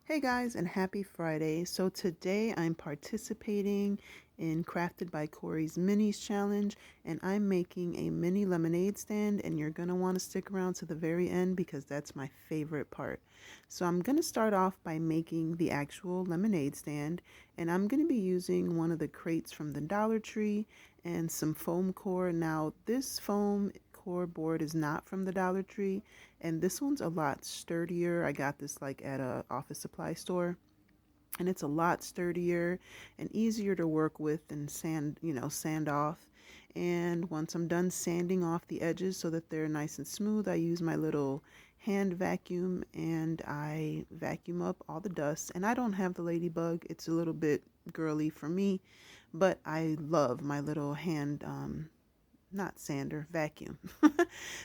Hey guys, and happy Friday. So today I'm participating in Crafted by Corie's Minis challenge, and I'm making a mini lemonade stand, and you're going to want to stick around to the very end because that's my favorite part. So I'm going to start off by making the actual lemonade stand, and I'm going to be using one of the crates from the Dollar Tree and some foam core. Now, this foam core board is not from the Dollar Tree, and this one's a lot sturdier. I got this like at a office supply store, and it's a lot sturdier and easier to work with and sand off. And once I'm done sanding off the edges so that they're nice and smooth, I use my little hand vacuum and I vacuum up all the dust. And I don't have the ladybug, it's a little bit girly for me, but I love my little hand not sander, vacuum.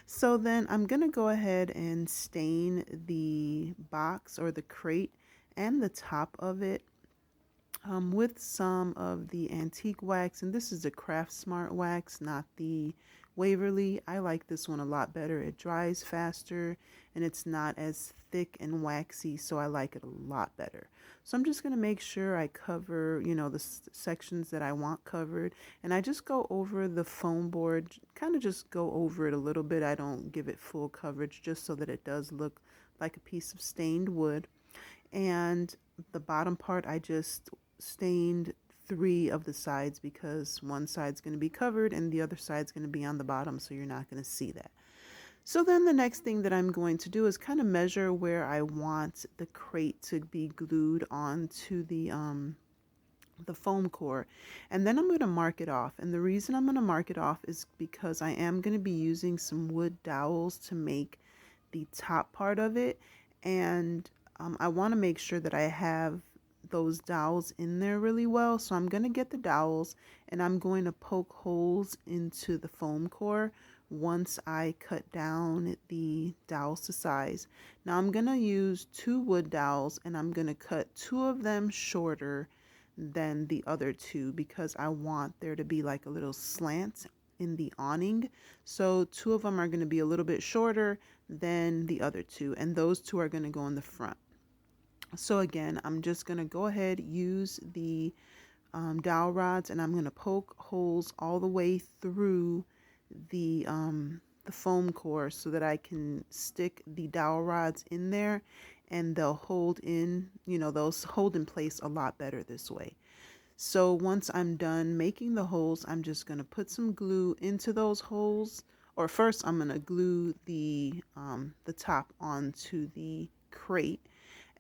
So then I'm going to go ahead and stain the box or the crate and the top of it with some of the antique wax. And this is the Craft Smart wax, not the Waverly. I like this one a lot better. It dries faster and it's not as thick and waxy, so I like it a lot better. So I'm just going to make sure I cover, the sections that I want covered. And I just go over the foam board, kind of just go over it a little bit. I don't give it full coverage just so that it does look like a piece of stained wood. And the bottom part, I just stained 3 of the sides because one side's going to be covered and the other side's going to be on the bottom, so you're not going to see that. So then the next thing that I'm going to do is kind of measure where I want the crate to be glued onto the foam core, and then I'm going to mark it off. And the reason I'm going to mark it off is because I am going to be using some wood dowels to make the top part of it, and I want to make sure that I have those dowels in there really well. So I'm going to get the dowels and I'm going to poke holes into the foam core once I cut down the dowels to size. Now I'm going to use 2 wood dowels and I'm going to cut 2 of them shorter than the other 2 because I want there to be like a little slant in the awning. So 2 of them are going to be a little bit shorter than the other 2, and those 2 are going to go in the front. So again, I'm just going to go ahead, use the dowel rods, and I'm going to poke holes all the way through the foam core so that I can stick the dowel rods in there, and they'll hold in, they'll hold in place a lot better this way. So once I'm done making the holes, I'm just going to put some glue into those holes. Or first, I'm going to glue the top onto the crate.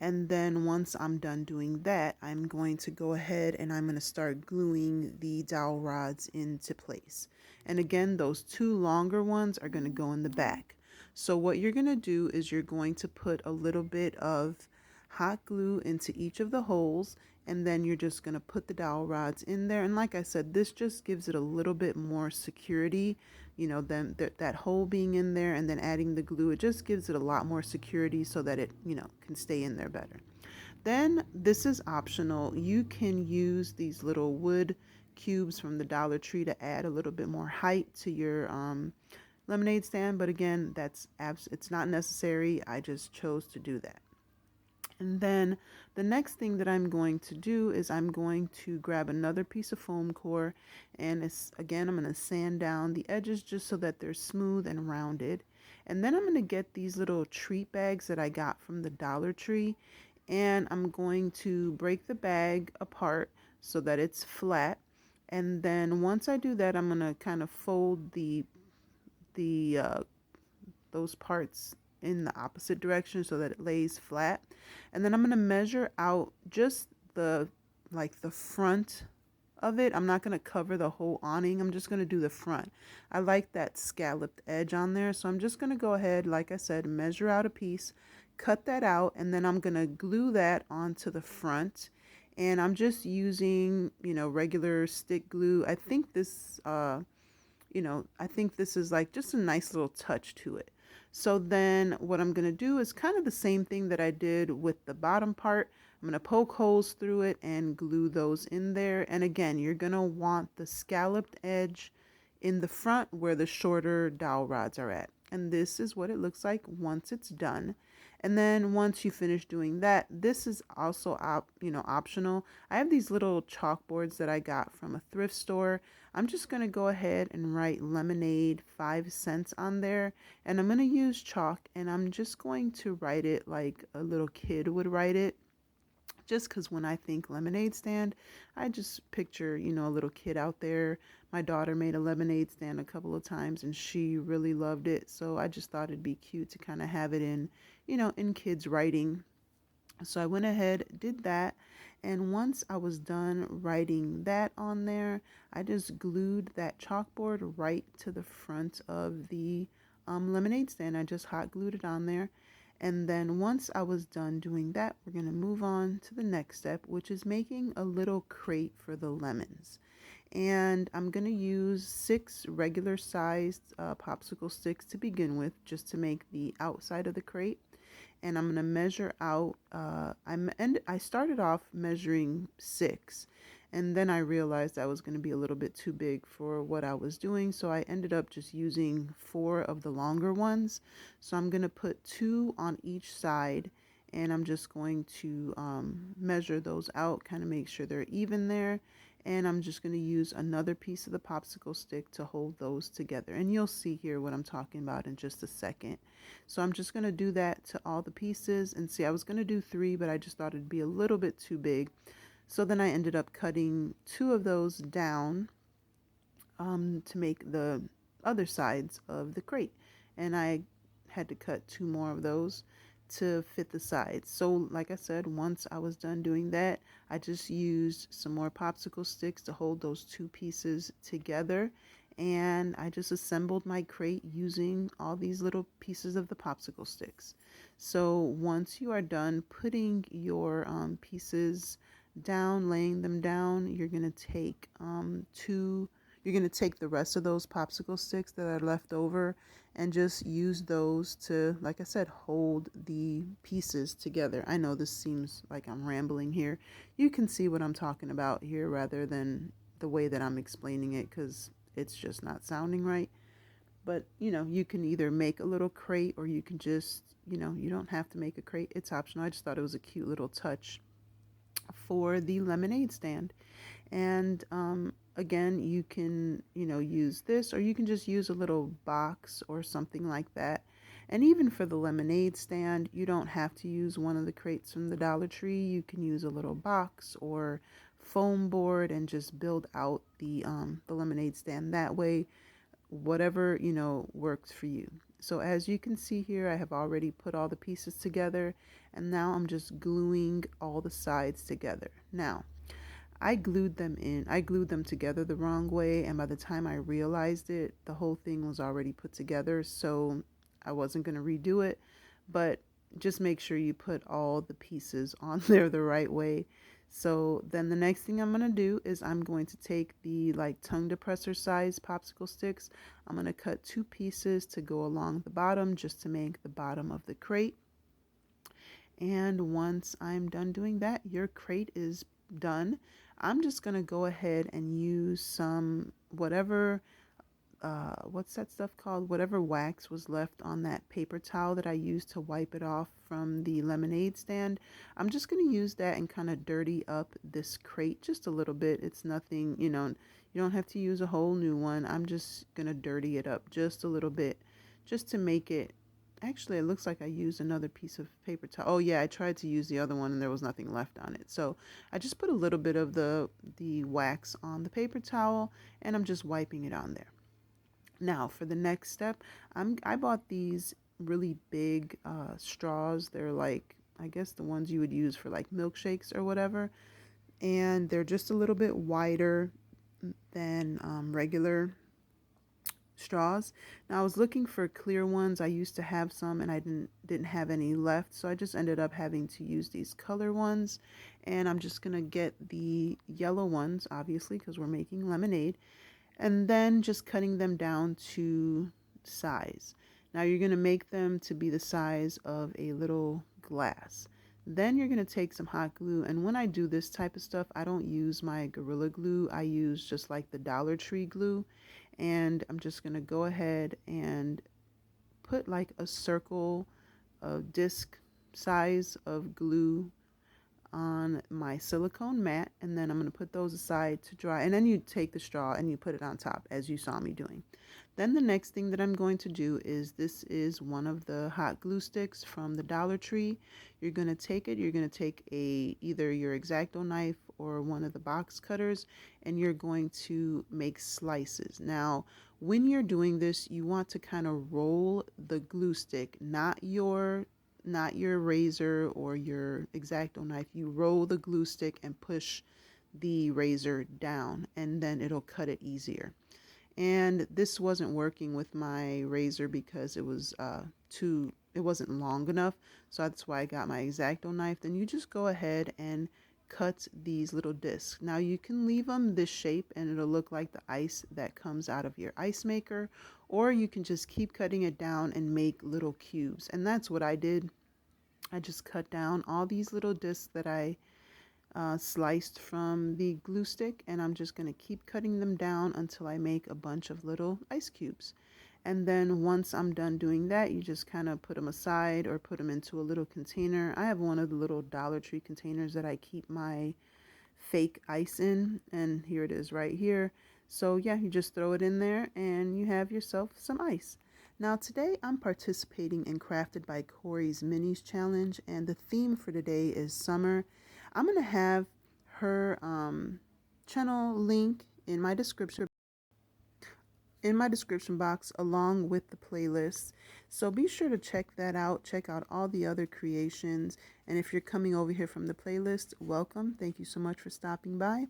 And then once I'm done doing that, I'm going to go ahead and I'm going to start gluing the dowel rods into place. And again, those 2 longer ones are going to go in the back. So what you're going to do is you're going to put a little bit of hot glue into each of the holes, and then you're just going to put the dowel rods in there. And like I said, this just gives it a little bit more security, than that hole being in there, and then adding the glue, it just gives it a lot more security so that it, can stay in there better. Then this is optional. You can use these little wood cubes from the Dollar Tree to add a little bit more height to your lemonade stand, but again, it's not necessary. I just chose to do that. And then the next thing that I'm going to do is I'm going to grab another piece of foam core, and again, I'm going to sand down the edges just so that they're smooth and rounded. And then I'm going to get these little treat bags that I got from the Dollar Tree, and I'm going to break the bag apart so that it's flat. And then once I do that, I'm going to kind of fold the those parts in the opposite direction so that it lays flat. And then I'm going to measure out just the front of it. I'm not going to cover the whole awning. I'm just going to do the front. I like that scalloped edge on there. So I'm just going to go ahead, like I said, measure out a piece, cut that out, and then I'm going to glue that onto the front. And I'm just using, regular stick glue. I think this is like just a nice little touch to it. So then what I'm going to do is kind of the same thing that I did with the bottom part. I'm going to poke holes through it and glue those in there. And again, you're going to want the scalloped edge in the front where the shorter dowel rods are at. And this is what it looks like once it's done. And then once you finish doing that, this is also optional. I have these little chalkboards that I got from a thrift store. I'm just going to go ahead and write lemonade 5 cents on there. And I'm going to use chalk, and I'm just going to write it like a little kid would write it. Just because when I think lemonade stand, I just picture, a little kid out there. My daughter made a lemonade stand a couple of times and she really loved it. So I just thought it'd be cute to kind of have it in, in kids' writing. So I went ahead, did that. And once I was done writing that on there, I just glued that chalkboard right to the front of the lemonade stand. I just hot glued it on there. And then once I was done doing that, we're going to move on to the next step, which is making a little crate for the lemons. And I'm going to use 6 regular sized popsicle sticks to begin with, just to make the outside of the crate. And I'm going to measure out, I started off measuring 6, and then I realized that was going to be a little bit too big for what I was doing, so I ended up just using 4 of the longer ones. So I'm going to put 2 on each side, and I'm just going to measure those out, kind of make sure they're even there. And I'm just going to use another piece of the popsicle stick to hold those together. And you'll see here what I'm talking about in just a second. So I'm just going to do that to all the pieces. And see, I was going to do 3, but I just thought it'd be a little bit too big. So then I ended up cutting 2 of those down to make the other sides of the crate. And I had to cut 2 more of those to fit the sides. So like I said, once I was done doing that, I just used some more popsicle sticks to hold those 2 pieces together, and I just assembled my crate using all these little pieces of the popsicle sticks. So once you are done putting your pieces down, laying them down, you're going to take the rest of those popsicle sticks that are left over and just use those to, like I said, hold the pieces together. I know this seems like I'm rambling here. You can see what I'm talking about here rather than the way that I'm explaining it, because it's just not sounding right. But, you can either make a little crate, or you can just, you don't have to make a crate. It's optional. I just thought it was a cute little touch for the lemonade stand. And again, you can, use this, or you can just use a little box or something like that. And even for the lemonade stand, you don't have to use one of the crates from the Dollar Tree. You can use a little box or foam board and just build out the lemonade stand that way. Whatever, works for you. So as you can see here, I have already put all the pieces together, and now I'm just gluing all the sides together. Now, I glued them together the wrong way, and by the time I realized it, the whole thing was already put together, so I wasn't going to redo it. But just make sure you put all the pieces on there the right way. So then the next thing I'm going to do is I'm going to take the tongue depressor size popsicle sticks. I'm going to cut 2 pieces to go along the bottom, just to make the bottom of the crate. And once I'm done doing that, your crate is done. I'm just going to go ahead and use some whatever, what's that stuff called? Whatever wax was left on that paper towel that I used to wipe it off from the lemonade stand. I'm just going to use that and kind of dirty up this crate just a little bit. It's nothing, you don't have to use a whole new one. I'm just going to dirty it up just a little bit, just to make it. Actually, it looks like I used another piece of paper towel. Oh yeah, I tried to use the other one and there was nothing left on it. So I just put a little bit of the wax on the paper towel, and I'm just wiping it on there. Now for the next step, I bought these really big straws. They're like, I guess the ones you would use for like milkshakes or whatever. And they're just a little bit wider than regular straws. Now I was looking for clear ones. I used to have some and I didn't have any left, so I just ended up having to use these color ones. And I'm just gonna get the yellow ones, obviously, because we're making lemonade, and then just cutting them down to size. Now you're gonna make them to be the size of a little glass. Then you're gonna take some hot glue, and when I do this type of stuff, I don't use my Gorilla Glue. I use just like the Dollar Tree glue. And I'm just gonna go ahead and put like a circle, a disc size of glue on my silicone mat, and then I'm going to put those aside to dry, and then you take the straw and you put it on top as you saw me doing. Then the next thing that I'm going to do is, this is one of the hot glue sticks from the Dollar Tree. You're going to take it, you're going to take either your X-Acto knife or one of the box cutters, and you're going to make slices. Now when you're doing this, you want to kind of roll the glue stick, not your razor or your X-Acto knife. You roll the glue stick and push the razor down, and then it'll cut it easier. And this wasn't working with my razor because it wasn't long enough, so that's why I got my X-Acto knife. Then you just go ahead and cut these little discs. Now you can leave them this shape and it'll look like the ice that comes out of your ice maker, or you can just keep cutting it down and make little cubes. And that's what I did. I just cut down all these little discs that I sliced from the glue stick, and I'm just going to keep cutting them down until I make a bunch of little ice cubes. And then once I'm done doing that, you just kind of put them aside or put them into a little container. I have one of the little Dollar Tree containers that I keep my fake ice in, and here it is right here. So yeah, you just throw it in there and you have yourself some ice. Now today I'm participating in Crafted by Corie's Minis challenge, and the theme for today is summer. I'm going to have her channel link in my description box along with the playlist. So be sure to check that out. Check out all the other creations. And if you're coming over here from the playlist, welcome. Thank you so much for stopping by.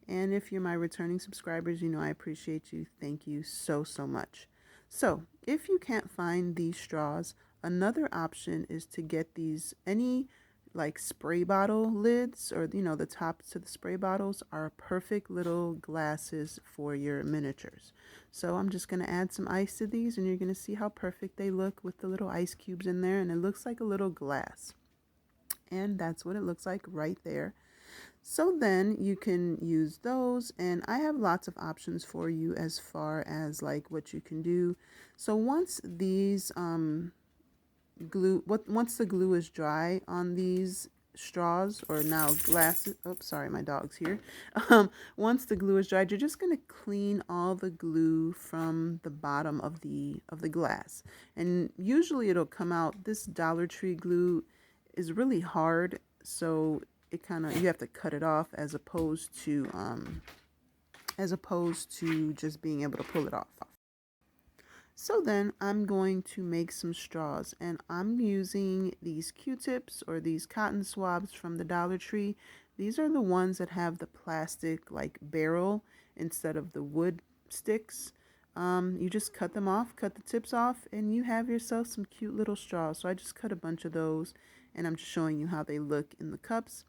And if you're my returning subscribers, you know I appreciate you. Thank you so, so much. So if you can't find these straws, another option is to get any like spray bottle lids, or the tops to the spray bottles are perfect little glasses for your miniatures. So I'm just going to add some ice to these, and you're going to see how perfect they look with the little ice cubes in there, and it looks like a little glass. And that's what it looks like right there. So then you can use those, and I have lots of options for you as far as like what you can do. So once these once the glue is dry on these straws, or now glasses, oops, sorry, my dog's here. Once the glue is dried, you're just going to clean all the glue from the bottom of the glass, and usually it'll come out. This Dollar Tree glue is really hard, so it you have to cut it off, as opposed to just being able to pull it off. So then I'm going to make some straws, and I'm using these Q-tips or these cotton swabs from the Dollar Tree. These are the ones that have the plastic like barrel instead of the wood sticks. You just cut them off, cut the tips off, and you have yourself some cute little straws. So I just cut a bunch of those, and I'm just showing you how they look in the cups.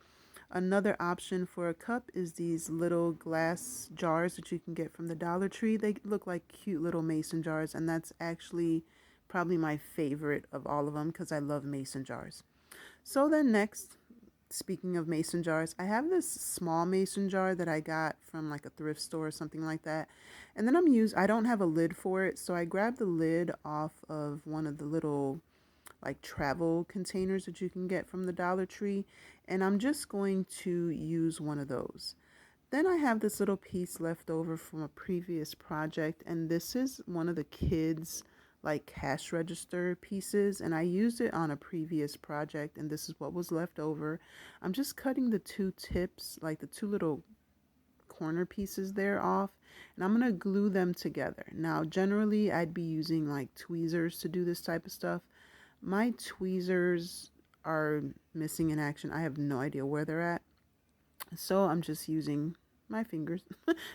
Another option for a cup is these little glass jars that you can get from the Dollar Tree. They look like cute little mason jars, and that's actually probably my favorite of all of them because I love mason jars. So then next, speaking of mason jars, I have this small mason jar that I got from like a thrift store or something like that. And then I don't have a lid for it, so I grabbed the lid off of one of the little like travel containers that you can get from the Dollar Tree, and I'm just going to use one of those. Then I have this little piece left over from a previous project, and this is one of the kids like cash register pieces, and I used it on a previous project, and this is what was left over. I'm just cutting the two tips, like the two little corner pieces there, off, and I'm gonna glue them together. Now generally I'd be using like tweezers to do this type of stuff. My tweezers are missing in action. I have no idea where they're at. So I'm just using my fingers,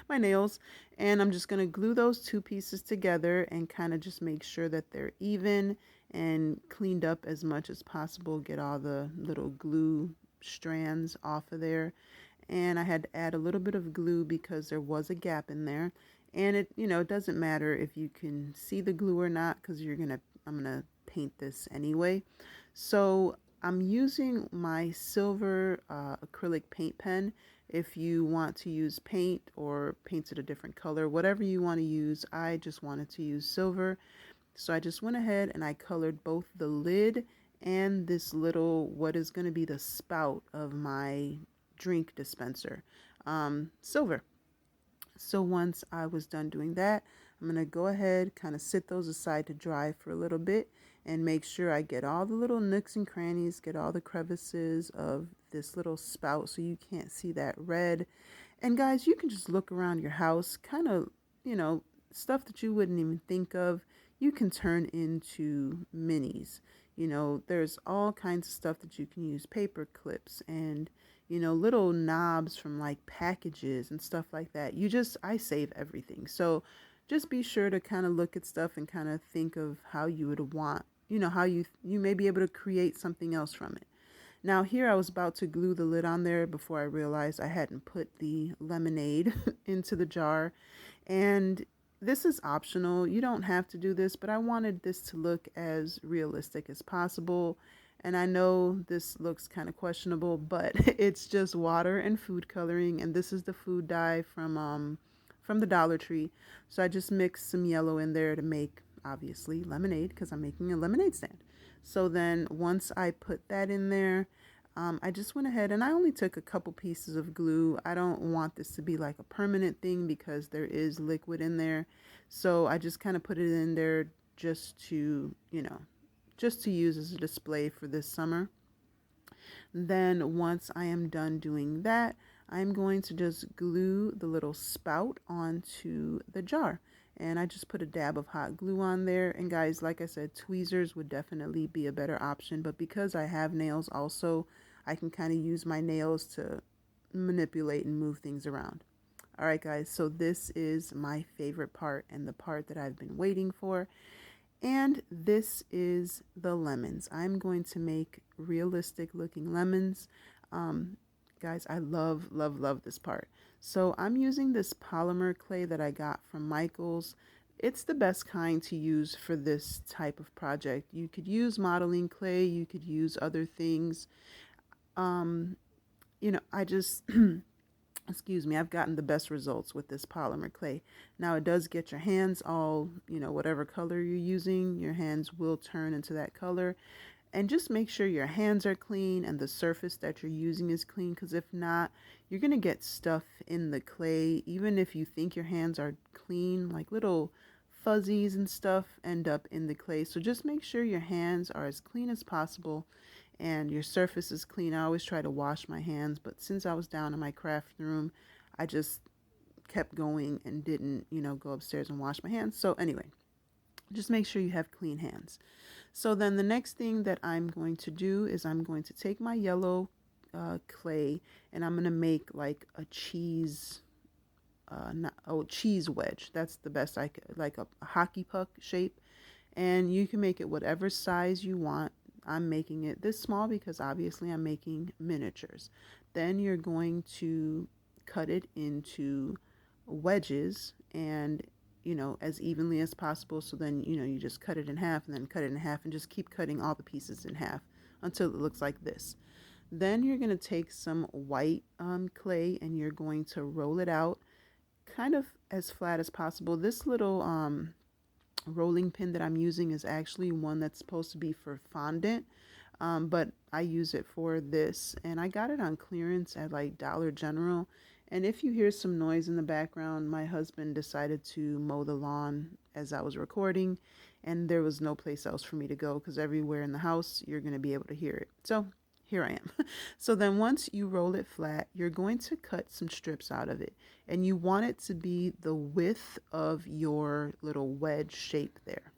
my nails, and I'm just going to glue those two pieces together and kind of just make sure that they're even and cleaned up as much as possible. Get all the little glue strands off of there. And I had to add a little bit of glue because there was a gap in there. And it doesn't matter if you can see the glue or not, because I'm gonna paint this anyway. So I'm using my silver acrylic paint pen. If you want to use paint or paint it a different color, whatever you want to use, I just wanted to use silver. So I just went ahead and I colored both the lid and this little, what is going to be the spout of my drink dispenser, silver. So once I was done doing that, I'm going to go ahead, kind of sit those aside to dry for a little bit and make sure I get all the little nooks and crannies, get all the crevices of this little spout so you can't see that red. And guys, you can just look around your house, kind of, stuff that you wouldn't even think of, you can turn into minis. There's all kinds of stuff that you can use, paper clips and little knobs from like packages and stuff like that. I save everything. So just be sure to kind of look at stuff and kind of think of how you would want, how you may be able to create something else from it. Now here I was about to glue the lid on there before I realized I hadn't put the lemonade into the jar. And this is optional. You don't have to do this, but I wanted this to look as realistic as possible. And I know this looks kind of questionable, but it's just water and food coloring, and this is the food dye from the Dollar Tree. So I just mixed some yellow in there to make, obviously, lemonade because I'm making a lemonade stand. So then once I put that in there, I just went ahead and I only took a couple pieces of glue. I don't want this to be like a permanent thing because there is liquid in there. So I just kind of put it in there just to, just to use as a display for this summer. Then once I am done doing that, I'm going to just glue the little spout onto the jar. And I just put a dab of hot glue on there. And guys, like I said, tweezers would definitely be a better option. But because I have nails also, I can kind of use my nails to manipulate and move things around. All right, guys, so this is my favorite part and the part that I've been waiting for. And this is the lemons. I'm going to make realistic looking lemons. Guys, I love, love, love this part. So I'm using this polymer clay that I got from Michael's. It's the best kind to use for this type of project. You could use modeling clay, you could use other things. I just excuse me, I've gotten the best results with this polymer clay. Now it does get your hands all, whatever color you're using, your hands will turn into that color. And just make sure your hands are clean and the surface that you're using is clean, because if not, you're going to get stuff in the clay. Even if you think your hands are clean, like little fuzzies and stuff end up in the clay. So just make sure your hands are as clean as possible and your surface is clean. I always try to wash my hands, but since I was down in my craft room, I just kept going and didn't, go upstairs and wash my hands. So anyway, just make sure you have clean hands. So then the next thing that I'm going to do is I'm going to take my yellow clay and I'm going to make like a cheese, cheese wedge. That's the best I could, like a hockey puck shape. And you can make it whatever size you want. I'm making it this small because obviously I'm making miniatures. Then you're going to cut it into wedges and as evenly as possible. So then, you just cut it in half and then cut it in half and just keep cutting all the pieces in half until it looks like this. Then you're going to take some white clay and you're going to roll it out kind of as flat as possible. This little rolling pin that I'm using is actually one that's supposed to be for fondant, but I use it for this, and I got it on clearance at like Dollar General. And if you hear some noise in the background, my husband decided to mow the lawn as I was recording, and there was no place else for me to go because everywhere in the house you're going to be able to hear it. So here I am. So then once you roll it flat, you're going to cut some strips out of it. And you want it to be the width of your little wedge shape there.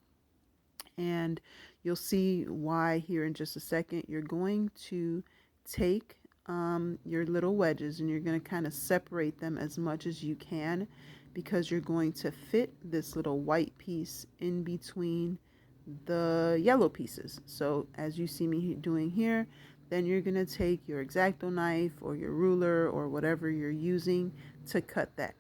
And you'll see why here in just a second. You're going to take your little wedges and you're going to kind of separate them as much as you can because you're going to fit this little white piece in between the yellow pieces. So as you see me doing here, then you're going to take your X-Acto knife or your ruler or whatever you're using to cut that.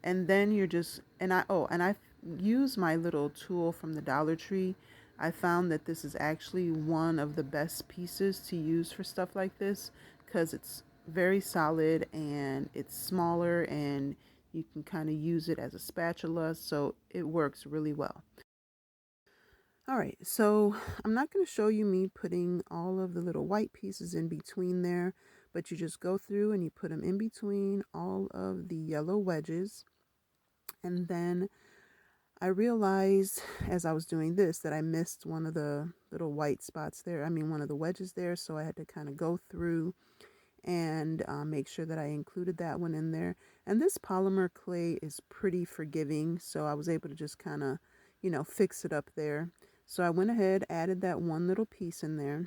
And then you're just, and I use my little tool from the Dollar Tree. I found that this is actually one of the best pieces to use for stuff like this because it's very solid and it's smaller and you can kind of use it as a spatula, so it works really well. All right, so I'm not going to show you me putting all of the little white pieces in between there, but you just go through and you put them in between all of the yellow wedges. And then I realized as I was doing this that I missed one of the little white spots there. I mean, one of the wedges there. So I had to kind of go through and make sure that I included that one in there. And this polymer clay is pretty forgiving, so I was able to just kind of, fix it up there. So I went ahead, added that one little piece in there.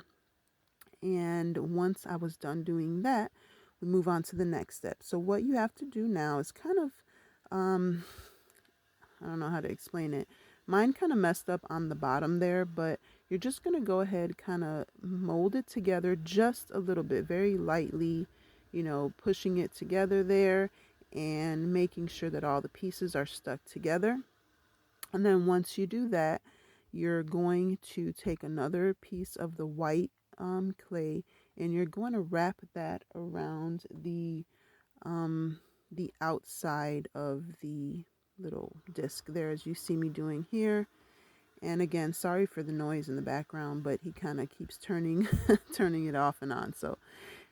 And once I was done doing that, we move on to the next step. So what you have to do now is kind of, um, I don't know how to explain it. Mine kind of messed up on the bottom there, but you're just going to go ahead, kind of mold it together just a little bit, very lightly, pushing it together there and making sure that all the pieces are stuck together. And then once you do that, you're going to take another piece of the white clay and you're going to wrap that around the outside of the little disc there, as you see me doing here. And again, sorry for the noise in the background, but he kind of keeps turning turning it off and on. So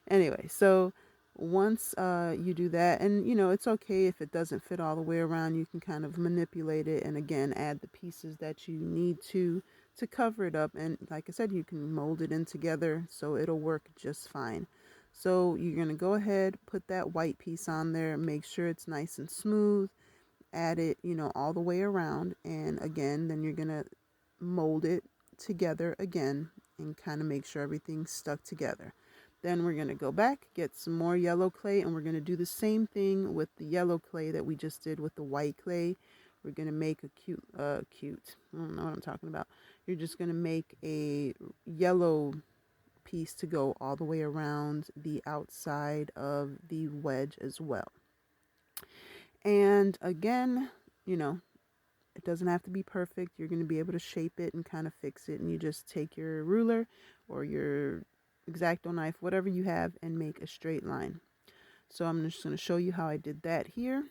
anyway, so once you do that, and it's okay if it doesn't fit all the way around, you can kind of manipulate it and again add the pieces that you need to cover it up. And like I said, you can mold it in together so it'll work just fine. So you're going to go ahead, put that white piece on there, make sure it's nice and smooth, add it, all the way around. And again, then you're going to mold it together again and kind of make sure everything's stuck together. Then we're going to go back, get some more yellow clay, and we're going to do the same thing with the yellow clay that we just did with the white clay. We're going to make a cute, I don't know what I'm talking about. You're just going to make a yellow piece to go all the way around the outside of the wedge as well. And again, it doesn't have to be perfect. You're going to be able to shape it and kind of fix it. And you just take your ruler or your X-Acto knife, whatever you have, and make a straight line. So I'm just going to show you how I did that here.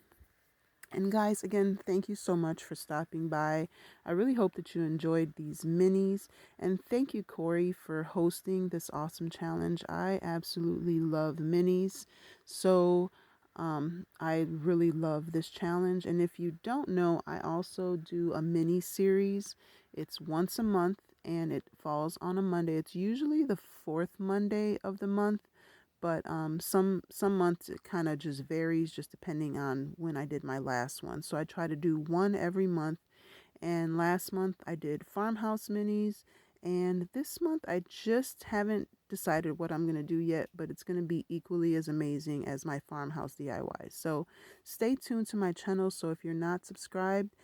And guys, again, thank you so much for stopping by. I really hope that you enjoyed these minis. And thank you, Corie, for hosting this awesome challenge. I absolutely love minis. So I really love this challenge. And if you don't know, I also do a mini series. It's once a month and it falls on a Monday. It's usually the fourth Monday of the month. But some months it kind of just varies just depending on when I did my last one. So I try to do one every month. And last month I did Farmhouse Minis. And this month I just haven't decided what I'm going to do yet, but it's going to be equally as amazing as my Farmhouse DIY. So stay tuned to my channel. So if you're not subscribed,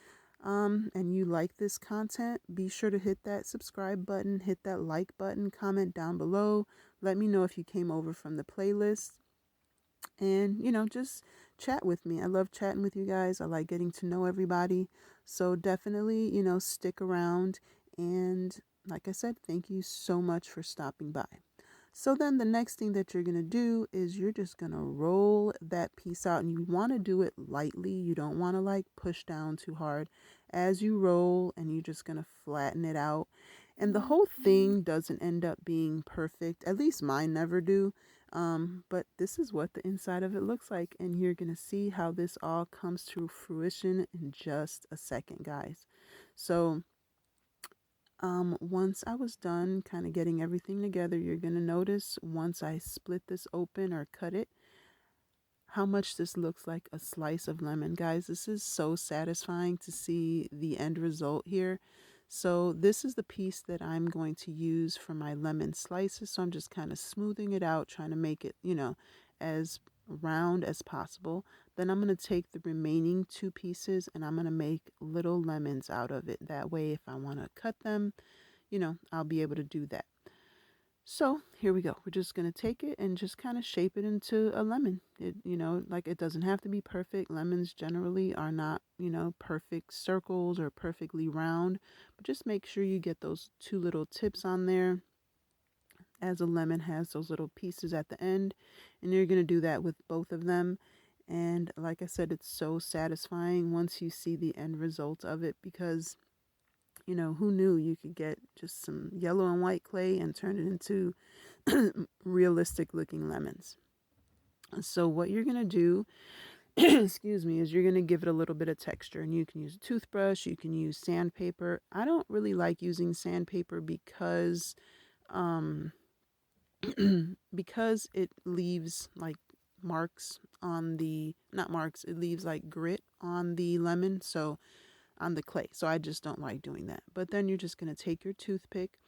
and you like this content, be sure to hit that subscribe button, hit that like button, comment down below. Let me know if you came over from the playlist. And, just chat with me. I love chatting with you guys. I like getting to know everybody. So definitely, stick around. And like I said, thank you so much for stopping by. So then the next thing that you're going to do is you're just going to roll that piece out, and you want to do it lightly. You don't want to like push down too hard as you roll, and you're just going to flatten it out. And the whole thing doesn't end up being perfect. At least mine never do. But this is what the inside of it looks like. And you're going to see how this all comes to fruition in just a second, guys. So once I was done kind of getting everything together, you're going to notice once I split this open or cut it, how much this looks like a slice of lemon. Guys, this is so satisfying to see the end result here. So this is the piece that I'm going to use for my lemon slices. So I'm just kind of smoothing it out, trying to make it, as round as possible. Then I'm going to take the remaining two pieces and I'm going to make little lemons out of it. That way, if I want to cut them, I'll be able to do that. So here we go. We're just going to take it and just kind of shape it into a lemon. It doesn't have to be perfect. Lemons generally are not, perfect circles or perfectly round, but just make sure you get those two little tips on there, as a lemon has those little pieces at the end. And you're going to do that with both of them. And like I said, it's so satisfying once you see the end result of it, because You know, who knew you could get just some yellow and white clay and turn it into realistic looking lemons. So what you're going to do, excuse me, is you're going to give it a little bit of texture, and you can use a toothbrush, you can use sandpaper. I don't really like using sandpaper because um because it leaves like marks on the, not marks, it leaves like grit on the lemon, so on the clay. So I just don't like doing that. But then you're just going to take your toothpick,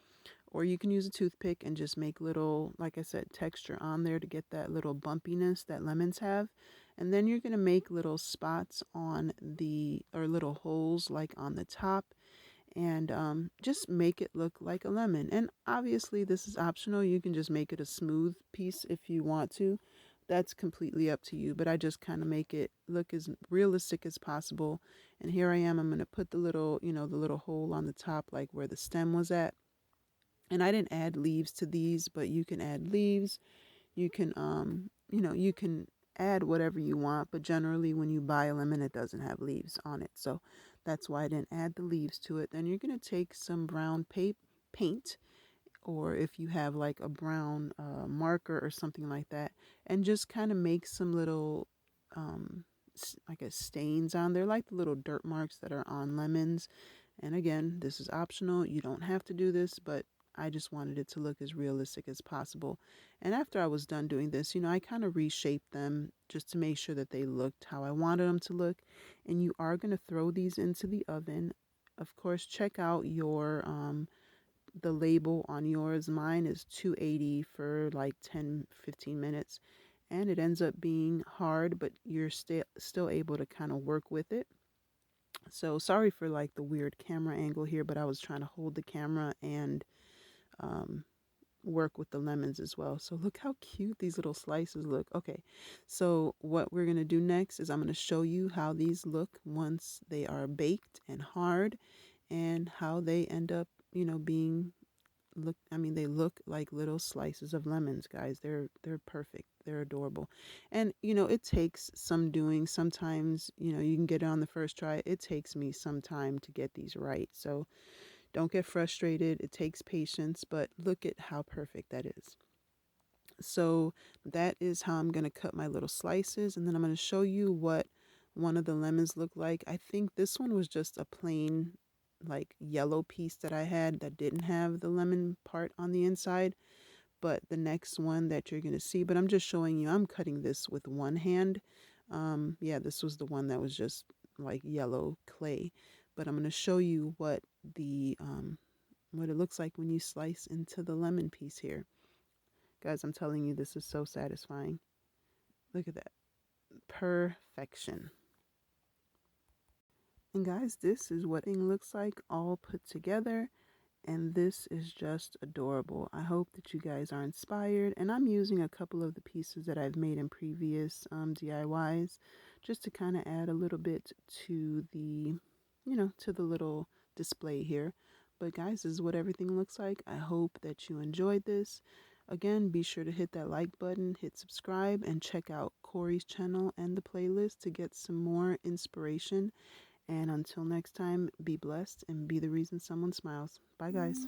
or you can use a toothpick and just make little, like I said, texture on there to get that little bumpiness that lemons have. And then you're going to make little spots on the, or little holes like on the top, and just make it look like a lemon. And obviously this is optional. You can just make it a smooth piece if you want to. That's completely up to you, but I just kind of make it look as realistic as possible. And here I am, I'm going to put the little, you know, the little hole on the top, like where the stem was at. And I didn't add leaves to these, but you can add leaves. You can you know, you can add whatever you want, but generally when you buy a lemon it doesn't have leaves on it. So that's why I didn't add the leaves to it. Then you're going to take some brown paint, or if you have like a brown marker or something like that, and just kind of make some little I guess stains on there, like the little dirt marks that are on lemons. And again, this is optional. You don't have to do this, but I just wanted it to look as realistic as possible. And after I was done doing this, you know, I kind of reshaped them just to make sure that they looked how I wanted them to look. And you are going to throw these into the oven. Of course, check out your the label on yours. Mine is 280 for like 10-15 minutes. And it ends up being hard, but you're still able to kind of work with it. So sorry for like the weird camera angle here, but I was trying to hold the camera and um, work with the lemons as well. So look how cute these little slices look. Okay, so what we're going to do next is I'm going to show you how these look once they are baked and hard, and how they end up, you know, being look, I mean, they look like little slices of lemons, guys. They're perfect. They're adorable. And you know, it takes some doing. Sometimes, you know, you can get it on the first try. It takes me some time to get these right. So don't get frustrated. It takes patience, but look at how perfect that is. So that is how I'm going to cut my little slices, and then I'm going to show you what one of the lemons look like. I think this one was just a plain like yellow piece that I had that didn't have the lemon part on the inside, but the next one that you're going to see, but I'm just showing you, I'm cutting this with one hand. Yeah, this was the one that was just like yellow clay, but I'm going to show you what it looks like when you slice into the lemon piece here. Guys, I'm telling you, this is so satisfying. Look at that. Perfection. And guys, this is what it looks like all put together. And this is just adorable. I hope that you guys are inspired. And I'm using a couple of the pieces that I've made in previous DIYs just to kind of add a little bit to the, you know, to the little display here. But guys, this is what everything looks like. I hope that you enjoyed this. Again, be sure to hit that like button, hit subscribe, and check out Corie's channel and the playlist to get some more inspiration. And until next time, be blessed and be the reason someone smiles. Bye, guys.